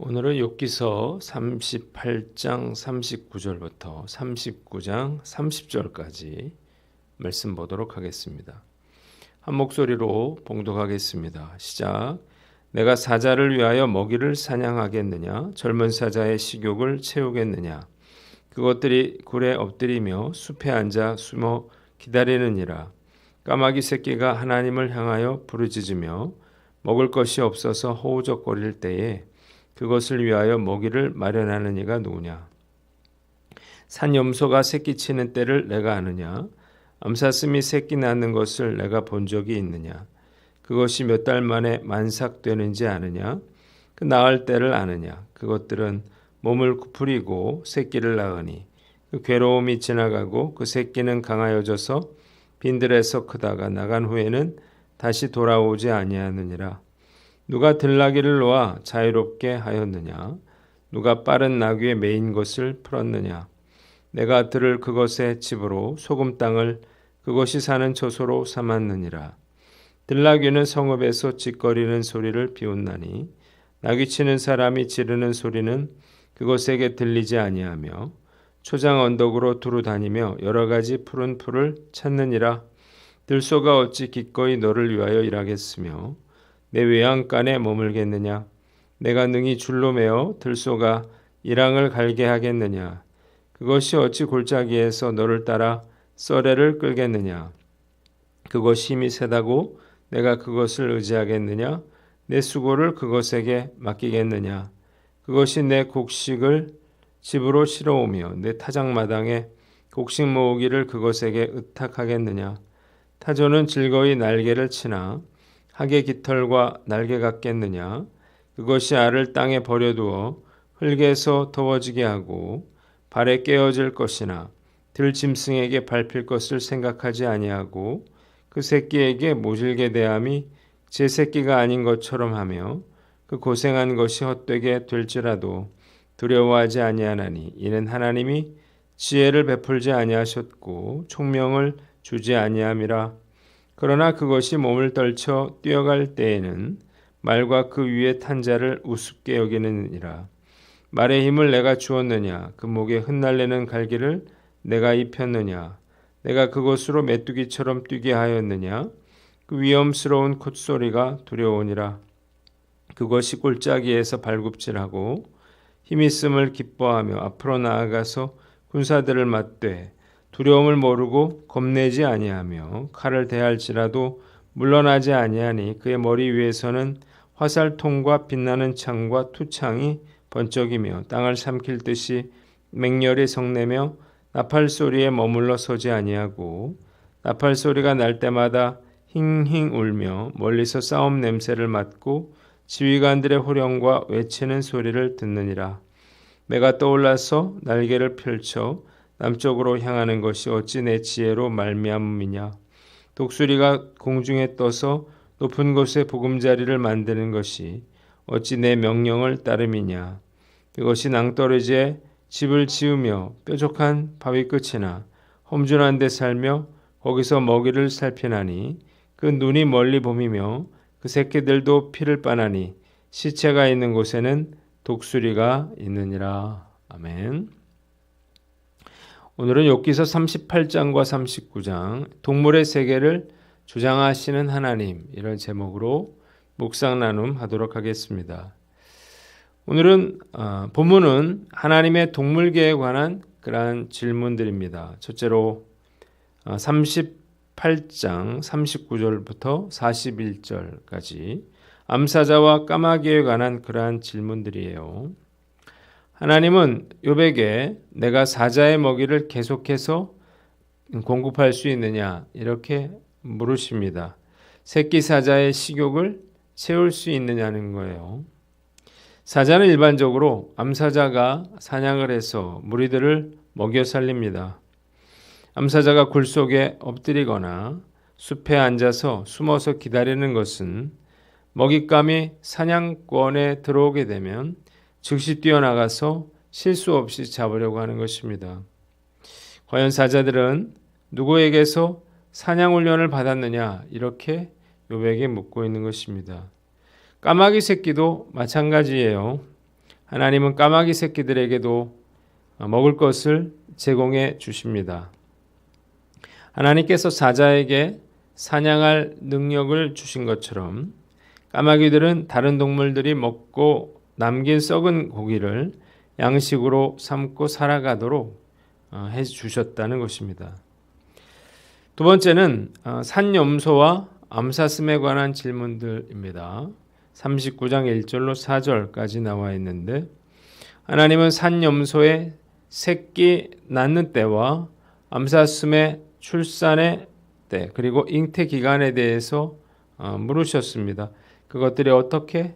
오늘은 욥기서 38장 39절부터 39장 30절까지 말씀 보도록 하겠습니다. 한 목소리로 봉독하겠습니다. 시작. 내가 사자를 위하여 먹이를 사냥하겠느냐? 젊은 사자의 식욕을 채우겠느냐? 그것들이 굴에 엎드리며 숲에 앉아 숨어 기다리느니라. 까마귀 새끼가 하나님을 향하여 부르짖으며 먹을 것이 없어서 허우적거릴 때에 그것을 위하여 먹이를 마련하는 이가 누구냐? 산염소가 새끼치는 때를 내가 아느냐? 암사슴이 새끼 낳는 것을 내가 본 적이 있느냐? 그것이 몇 달 만에 만삭되는지 아느냐? 그 낳을 때를 아느냐? 그것들은 몸을 구부리고 새끼를 낳으니 그 괴로움이 지나가고 그 새끼는 강하여져서 빈들에서 크다가 나간 후에는 다시 돌아오지 아니하느니라. 누가 들나귀를 놓아 자유롭게 하였느냐? 누가 빠른 나귀에 매인 것을 풀었느냐? 내가 들을 그것의 집으로 소금 땅을 그것이 사는 처소로 삼았느니라. 들나귀는 성읍에서 짖거리는 소리를 비웃나니 나귀치는 사람이 지르는 소리는 그것에게 들리지 아니하며 초장 언덕으로 두루 다니며 여러 가지 푸른 풀을 찾느니라. 들소가 어찌 기꺼이 너를 위하여 일하겠으며 내 외양간에 머물겠느냐? 내가 능히 줄로 매어 들소가 이랑을 갈게 하겠느냐? 그것이 어찌 골짜기에서 너를 따라 썰애를 끌겠느냐? 그것이 힘이 세다고 내가 그것을 의지하겠느냐? 내 수고를 그것에게 맡기겠느냐? 그것이 내 곡식을 집으로 실어오며 내 타작마당에 곡식 모으기를 그것에게 의탁하겠느냐? 타조는 즐거이 날개를 치나 학의 깃털과 날개 같겠느냐? 그것이 알을 땅에 버려두어 흙에서 더워지게 하고 발에 깨어질 것이나 들짐승에게 밟힐 것을 생각하지 아니하고 그 새끼에게 모질게 대함이 제 새끼가 아닌 것처럼 하며 그 고생한 것이 헛되게 될지라도 두려워하지 아니하나니 이는 하나님이 지혜를 베풀지 아니하셨고 총명을 주지 아니함이라. 그러나 그것이 몸을 떨쳐 뛰어갈 때에는 말과 그 위에 탄 자를 우습게 여기느니라. 말의 힘을 내가 주었느냐? 그 목에 흩날리는 갈기를 내가 입혔느냐? 내가 그것으로 메뚜기처럼 뛰게 하였느냐? 그 위험스러운 콧소리가 두려우니라. 그것이 골짜기에서 발굽질하고 힘있음을 기뻐하며 앞으로 나아가서 군사들을 맞되 두려움을 모르고 겁내지 아니하며 칼을 대할지라도 물러나지 아니하니 그의 머리 위에서는 화살통과 빛나는 창과 투창이 번쩍이며 땅을 삼킬 듯이 맹렬히 성내며 나팔 소리에 머물러 서지 아니하고 나팔 소리가 날 때마다 힝힝 울며 멀리서 싸움 냄새를 맡고 지휘관들의 호령과 외치는 소리를 듣느니라. 내가 떠올라서 날개를 펼쳐 남쪽으로 향하는 것이 어찌 내 지혜로 말미암으냐? 독수리가 공중에 떠서 높은 곳에 보금자리를 만드는 것이 어찌 내 명령을 따름이냐? 그것이 낭떠러지에 집을 지으며 뾰족한 바위 끝이나 험준한 데 살며 거기서 먹이를 살피나니 그 눈이 멀리 봄이며 그 새끼들도 피를 빠나니 시체가 있는 곳에는 독수리가 있느니라. 아멘. 오늘은 욥기서 38장과 39장 동물의 세계를 주장하시는 하나님, 이런 제목으로 묵상 나눔하도록 하겠습니다. 오늘은 본문은 하나님의 동물계에 관한 그러한 질문들입니다. 첫째로 38장 39절부터 41절까지 암사자와 까마귀에 관한 그러한 질문들이에요. 하나님은 욥에게 내가 사자의 먹이를 계속해서 공급할 수 있느냐 이렇게 물으십니다. 새끼 사자의 식욕을 채울 수 있느냐는 거예요. 사자는 일반적으로 암사자가 사냥을 해서 무리들을 먹여 살립니다. 암사자가 굴 속에 엎드리거나 숲에 앉아서 숨어서 기다리는 것은 먹잇감이 사냥권에 들어오게 되면 즉시 뛰어나가서 실수 없이 잡으려고 하는 것입니다. 과연 사자들은 누구에게서 사냥 훈련을 받았느냐 이렇게 욥에게 묻고 있는 것입니다. 까마귀 새끼도 마찬가지예요. 하나님은 까마귀 새끼들에게도 먹을 것을 제공해 주십니다. 하나님께서 사자에게 사냥할 능력을 주신 것처럼 까마귀들은 다른 동물들이 먹고 남긴 썩은 고기를 양식으로 삼고 살아가도록 해 주셨다는 것입니다. 두 번째는 산염소와 암사슴에 관한 질문들입니다. 39장 1절로 4절까지 나와 있는데 하나님은 산염소의 새끼 낳는 때와 암사슴의 출산의 때 그리고 잉태 기간에 대해서 물으셨습니다. 그것들이 어떻게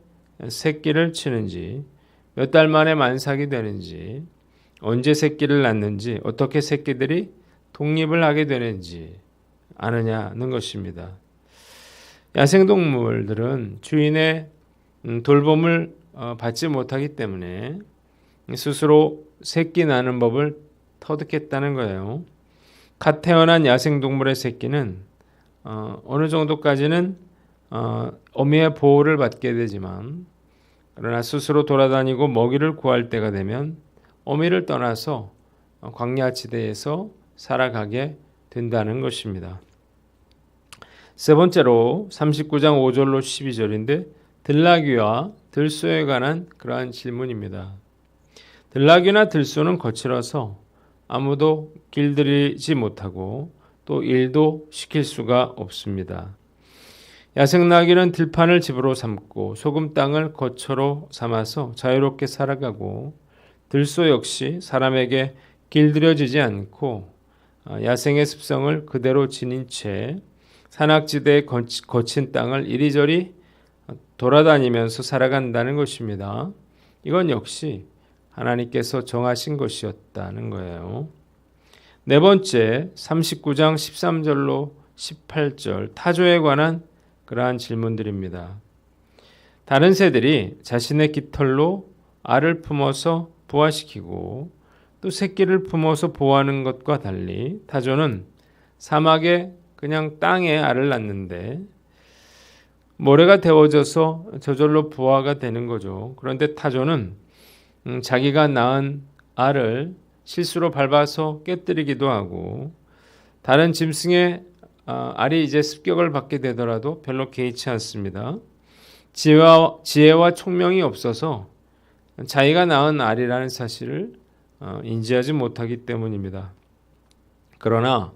새끼를 치는지, 몇 달 만에 만삭이 되는지, 언제 새끼를 낳는지, 어떻게 새끼들이 독립을 하게 되는지 아느냐는 것입니다. 야생동물들은 주인의 돌봄을 받지 못하기 때문에 스스로 새끼 낳는 법을 터득했다는 거예요. 갓 태어난 야생동물의 새끼는 어느 정도까지는 어미의 보호를 받게 되지만 그러나 스스로 돌아다니고 먹이를 구할 때가 되면 어미를 떠나서 광야지대에서 살아가게 된다는 것입니다. 세 번째로 39장 5절로 12절인데 들나귀와 들소에 관한 그러한 질문입니다. 들나귀나 들소는 거칠어서 아무도 길들이지 못하고 또 일도 시킬 수가 없습니다. 야생나귀는 들판을 집으로 삼고 소금 땅을 거처로 삼아서 자유롭게 살아가고 들소 역시 사람에게 길들여지지 않고 야생의 습성을 그대로 지닌 채 산악지대의 거친 땅을 이리저리 돌아다니면서 살아간다는 것입니다. 이건 역시 하나님께서 정하신 것이었다는 거예요. 네 번째 39장 13절로 18절 타조에 관한 그러한 질문들입니다. 다른 새들이 자신의 깃털로 알을 품어서 부화시키고 또 새끼를 품어서 보호하는 것과 달리 타조는 사막에 그냥 땅에 알을 낳는데 모래가 데워져서 저절로 부화가 되는 거죠. 그런데 타조는 자기가 낳은 알을 실수로 밟아서 깨뜨리기도 하고 다른 짐승의 알이 이제 습격을 받게 되더라도 별로 개의치 않습니다. 지혜와 총명이 없어서 자기가 낳은 알이라는 사실을 인지하지 못하기 때문입니다. 그러나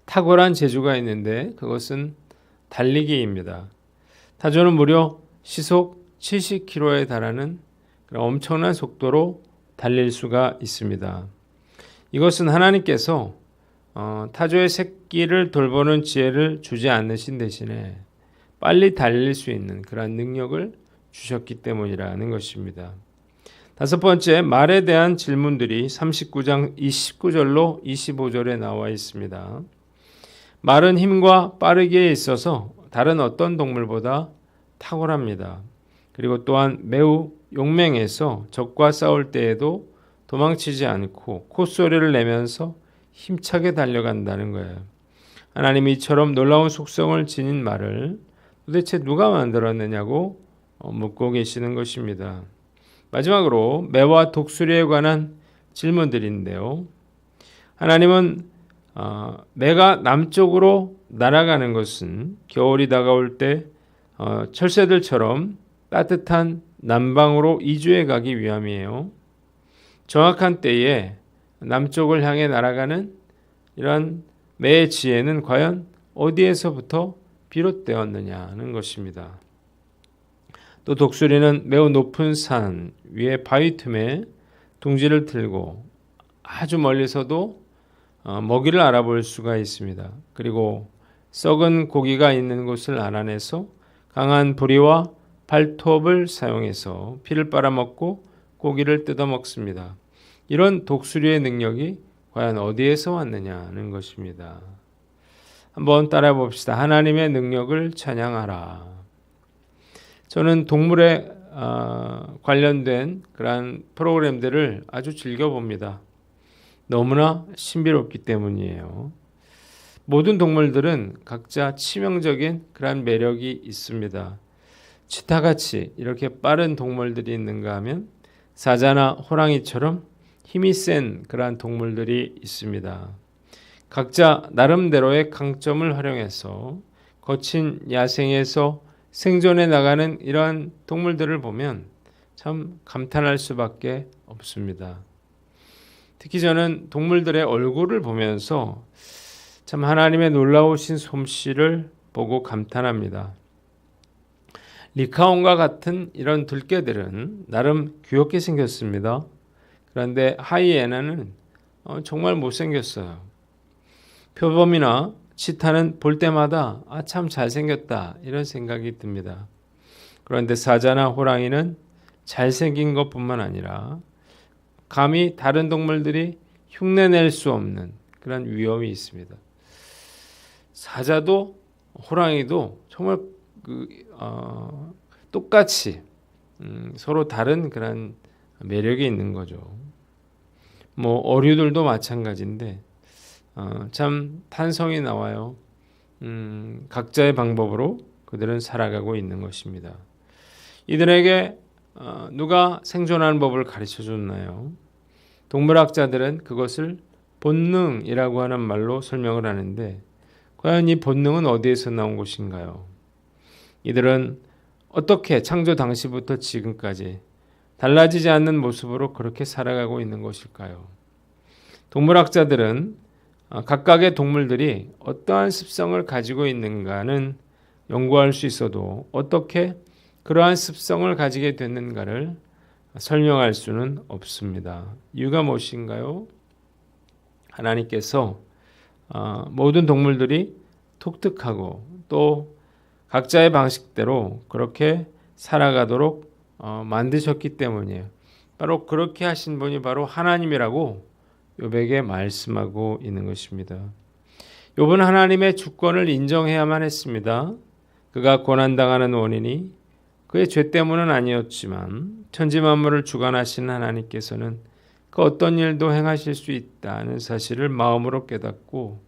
탁월한 재주가 있는데 그것은 달리기입니다. 타조는 무려 시속 70km에 달하는 엄청난 속도로 달릴 수가 있습니다. 이것은 하나님께서 타조의 새끼를 돌보는 지혜를 주지 않으신 대신에 빨리 달릴 수 있는 그런 능력을 주셨기 때문이라는 것입니다. 다섯 번째, 말에 대한 질문들이 39장 29절로 25절에 나와 있습니다. 말은 힘과 빠르기에 있어서 다른 어떤 동물보다 탁월합니다. 그리고 또한 매우 용맹해서 적과 싸울 때에도 도망치지 않고 콧소리를 내면서 힘차게 달려간다는 거예요. 하나님이 이처럼 놀라운 속성을 지닌 말을 도대체 누가 만들었느냐고 묻고 계시는 것입니다. 마지막으로 매와 독수리에 관한 질문들인데요. 하나님은 매가 남쪽으로 날아가는 것은 겨울이 다가올 때 철새들처럼 따뜻한 남방으로 이주해 가기 위함이에요. 정확한 때에 남쪽을 향해 날아가는 이런 매의 지혜는 과연 어디에서부터 비롯되었느냐는 것입니다. 또 독수리는 매우 높은 산 위에 바위 틈에 둥지를 틀고 아주 멀리서도 먹이를 알아볼 수가 있습니다. 그리고 썩은 고기가 있는 곳을 알아내서 강한 부리와 발톱을 사용해서 피를 빨아먹고 고기를 뜯어먹습니다. 이런 독수리의 능력이 과연 어디에서 왔느냐는 것입니다. 한번 따라해 봅시다. 하나님의 능력을 찬양하라. 저는 동물에 관련된 그러한 프로그램들을 아주 즐겨봅니다. 너무나 신비롭기 때문이에요. 모든 동물들은 각자 치명적인 그러한 매력이 있습니다. 치타같이 이렇게 빠른 동물들이 있는가 하면 사자나 호랑이처럼 힘이 센 그러한 동물들이 있습니다. 각자 나름대로의 강점을 활용해서 거친 야생에서 생존해 나가는 이러한 동물들을 보면 참 감탄할 수밖에 없습니다. 특히 저는 동물들의 얼굴을 보면서 참 하나님의 놀라우신 솜씨를 보고 감탄합니다. 리카온과 같은 이런 들개들은 나름 귀엽게 생겼습니다. 그런데 하이에나는 정말 못생겼어요. 표범이나 치타는 볼 때마다 참 잘생겼다 이런 생각이 듭니다. 그런데 사자나 호랑이는 잘생긴 것뿐만 아니라 감히 다른 동물들이 흉내낼 수 없는 그런 위험이 있습니다. 사자도 호랑이도 정말 똑같이 서로 다른 그런 매력이 있는 거죠. 뭐 어류들도 마찬가지인데 참 탄성이 나와요. 각자의 방법으로 그들은 살아가고 있는 것입니다. 이들에게 누가 생존하는 법을 가르쳐 줬나요? 동물학자들은 그것을 본능이라고 하는 말로 설명을 하는데 과연 이 본능은 어디에서 나온 것인가요? 이들은 어떻게 창조 당시부터 지금까지 달라지지 않는 모습으로 그렇게 살아가고 있는 것일까요? 동물학자들은 각각의 동물들이 어떠한 습성을 가지고 있는가는 연구할 수 있어도 어떻게 그러한 습성을 가지게 됐는가를 설명할 수는 없습니다. 이유가 무엇인가요? 하나님께서 모든 동물들이 독특하고 또 각자의 방식대로 그렇게 살아가도록 만드셨기 때문이에요. 바로 그렇게 하신 분이 바로 하나님이라고 욥에게 말씀하고 있는 것입니다. 욥은 하나님의 주권을 인정해야만 했습니다. 그가 고난당하는 원인이 그의 죄 때문은 아니었지만 천지 만물을 주관하시는 하나님께서는 그 어떤 일도 행하실 수 있다는 사실을 마음으로 깨닫고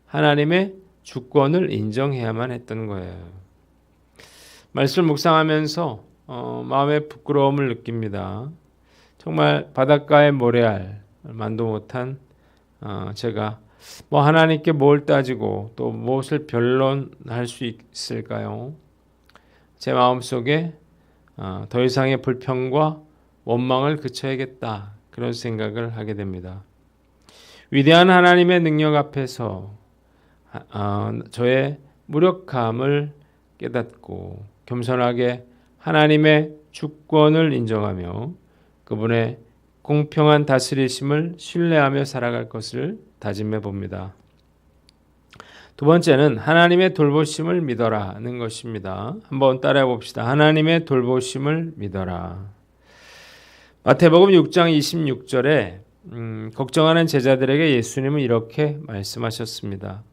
하나님의 주권을 인정해야만 했던 거예요. 말씀을 묵상하면서 마음의 부끄러움을 느낍니다. 정말 바닷가의 모래알 만도 못한 제가 하나님께 뭘 따지고 또 무엇을 변론할 수 있을까요? 제 마음속에 더 이상의 불평과 원망을 그쳐야겠다 그런 생각을 하게 됩니다. 위대한 하나님의 능력 앞에서 저의 무력함을 깨닫고 겸손하게 하나님의 주권을 인정하며 그분의 공평한 다스리심을 신뢰하며 살아갈 것을 다짐해 봅니다. 두 번째는 하나님의 돌보심을 믿어라는 것입니다. 한번 따라해 봅시다. 하나님의 돌보심을 믿어라. 마태복음 6장 26절에 걱정하는 제자들에게 예수님은 이렇게 말씀하셨습니다.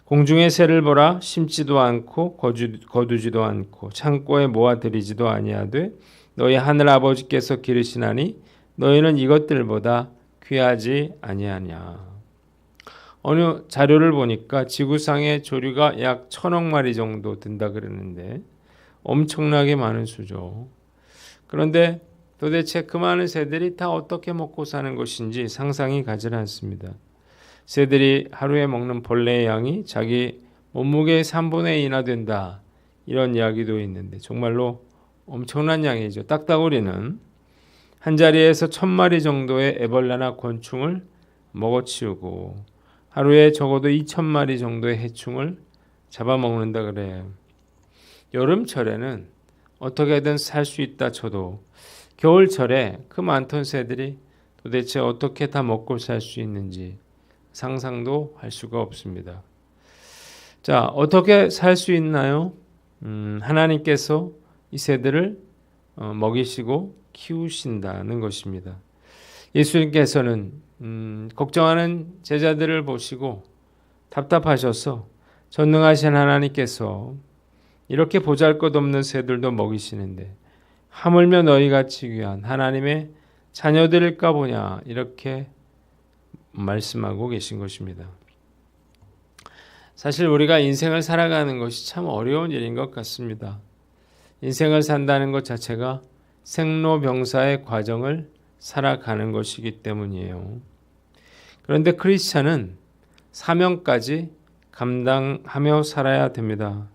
공중의 새를 보라, 심지도 않고 거두지도 않고 창고에 모아들이지도 아니하되 너희 하늘 아버지께서 기르시나니 너희는 이것들보다 귀하지 아니하냐. 어느 자료를 보니까 지구상의 조류가 약 1,000억 마리 정도 된다 그러는데 엄청나게 많은 수죠. 그런데 도대체 그 많은 새들이 다 어떻게 먹고 사는 것인지 상상이 가지 않습니다. 새들이 하루에 먹는 벌레의 양이 자기 몸무게의 3분의 2나 된다. 이런 이야기도 있는데 정말로 엄청난 양이죠. 딱따구리는 한 자리에서 1,000마리 정도의 애벌레나 곤충을 먹어치우고 하루에 적어도 2,000마리 정도의 해충을 잡아먹는다 그래요. 여름철에는 어떻게든 살 수 있다 쳐도 겨울철에 그 많던 새들이 도대체 어떻게 다 먹고 살 수 있는지 상상도 할 수가 없습니다. 자, 어떻게 살 수 있나요? 하나님께서 이 새들을 먹이시고 키우신다는 것입니다. 예수님께서는 걱정하는 제자들을 보시고 답답하셔서 전능하신 하나님께서 이렇게 보잘것없는 새들도 먹이시는데 하물며 너희같이 귀한 하나님의 자녀들일까 보냐 이렇게 말씀하고 계신 것입니다. 사실 우리가 인생을 살아가는 것이 참 어려운 일인 것 같습니다. 인생을 산다는 것 자체가 생로병사의 과정을 살아가는 것이기 때문이에요. 그런데 크리스찬은 사명까지 감당하며 살아야 됩니다.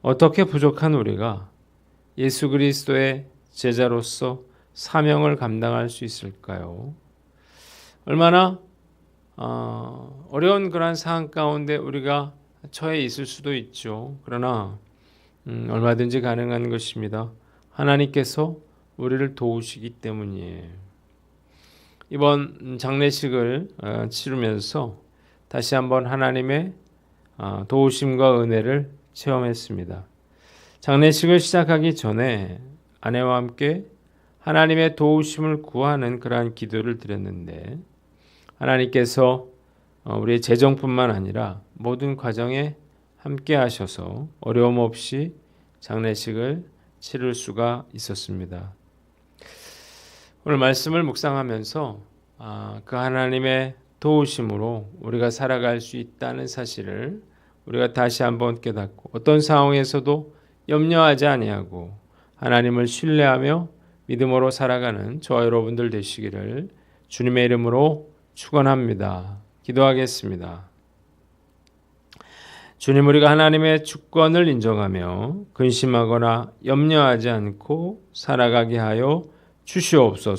어떻게 부족한 우리가 예수 그리스도의 제자로서 사명을 감당할 수 있을까요? 얼마나 어려운 그러한 상황 가운데 우리가 처해 있을 수도 있죠. 그러나 얼마든지 가능한 것입니다. 하나님께서 우리를 도우시기 때문이에요. 이번 장례식을 치르면서 다시 한번 하나님의 도우심과 은혜를 체험했습니다. 장례식을 시작하기 전에 아내와 함께 하나님의 도우심을 구하는 그러한 기도를 드렸는데 하나님께서 우리의 재정뿐만 아니라 모든 과정에 함께 하셔서 어려움 없이 장례식을 치를 수가 있었습니다. 오늘 말씀을 묵상하면서 그 하나님의 도우심으로 우리가 살아갈 수 있다는 사실을 우리가 다시 한번 깨닫고 어떤 상황에서도 염려하지 아니하고 하나님을 신뢰하며 믿음으로 살아가는 저와 여러분들 되시기를 주님의 이름으로 축원합니다. 기도하겠습니다. 주님, 우리가 하나님의 주권을 인정하며 근심하거나 염려하지 않고 살아가게 하여 주시옵소서.